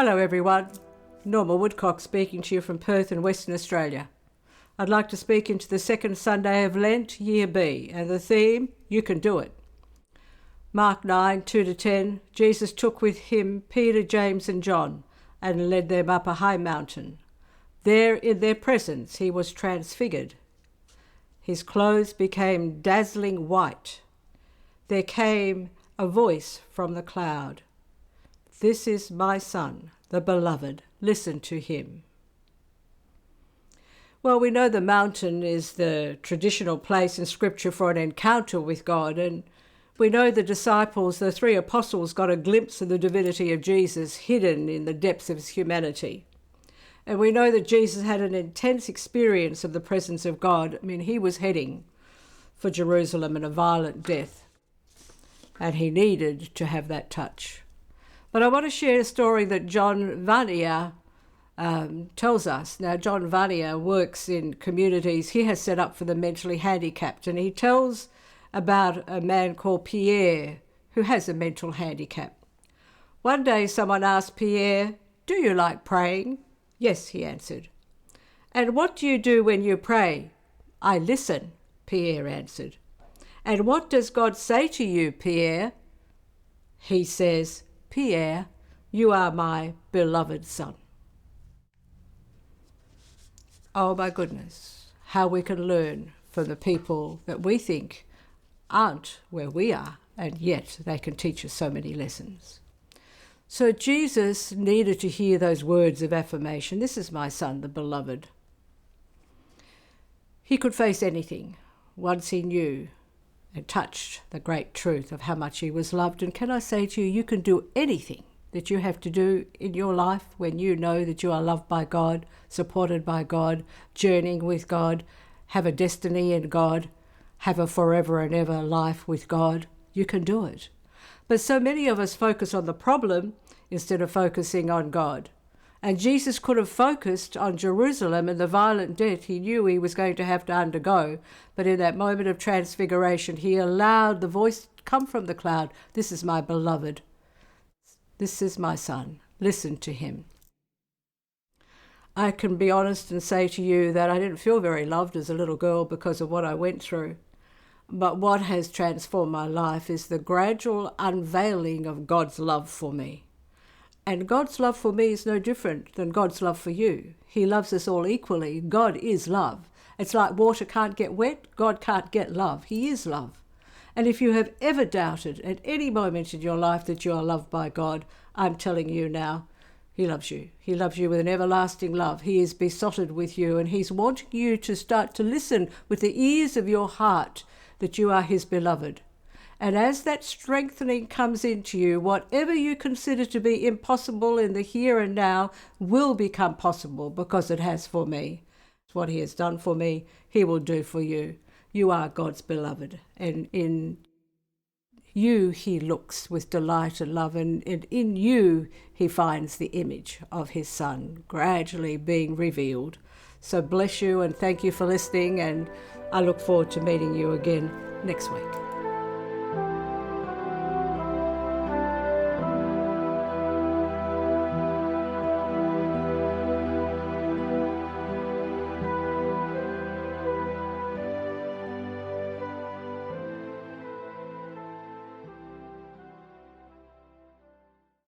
Hello everyone, Norma Woodcock speaking to you from Perth in Western Australia. I'd like to speak into the second Sunday of Lent, Year B, and the theme, You Can Do It. Mark 9, 2-10, Jesus took with him Peter, James and John and led them up a high mountain. There in their presence he was transfigured. His clothes became dazzling white. There came a voice from the cloud. This is my Son, the Beloved. Listen to him. Well, we know the mountain is the traditional place in Scripture for an encounter with God, and we know the disciples, the three apostles, got a glimpse of the divinity of Jesus hidden in the depths of his humanity. And we know that Jesus had an intense experience of the presence of God. I mean, he was heading for Jerusalem and a violent death, and he needed to have that touch. But I want to share a story that John Vanier tells us. Now, John Vanier works in communities he has set up for the mentally handicapped, and he tells about a man called Pierre who has a mental handicap. One day someone asked Pierre, "Do you like praying?" "Yes," he answered. "And what do you do when you pray?" "I listen," Pierre answered. "And what does God say to you, Pierre?" He says, "Pierre, you are my beloved son." Oh my goodness, how we can learn from the people that we think aren't where we are, and yet they can teach us so many lessons. So Jesus needed to hear those words of affirmation. This is my son, the beloved. He could face anything once he knew and touched the great truth of how much he was loved. And can I say to you, you can do anything that you have to do in your life when you know that you are loved by God, supported by God, journeying with God, have a destiny in God, have a forever and ever life with God. You can do it. But so many of us focus on the problem instead of focusing on God. And Jesus could have focused on Jerusalem and the violent death he knew he was going to have to undergo. But in that moment of transfiguration, he allowed the voice to come from the cloud. This is my beloved. This is my son. Listen to him. I can be honest and say to you that I didn't feel very loved as a little girl because of what I went through. But what has transformed my life is the gradual unveiling of God's love for me. And God's love for me is no different than God's love for you. He loves us all equally. God is love. It's like water can't get wet, God can't get love. He is love. And if you have ever doubted at any moment in your life that you are loved by God, I'm telling you now, he loves you. He loves you with an everlasting love. He is besotted with you, and he's wanting you to start to listen with the ears of your heart that you are his beloved. And as that strengthening comes into you, whatever you consider to be impossible in the here and now will become possible because it has for me. What he has done for me, he will do for you. You are God's beloved, and in you he looks with delight and love, and in you he finds the image of his son gradually being revealed. So bless you and thank you for listening, and I look forward to meeting you again next week.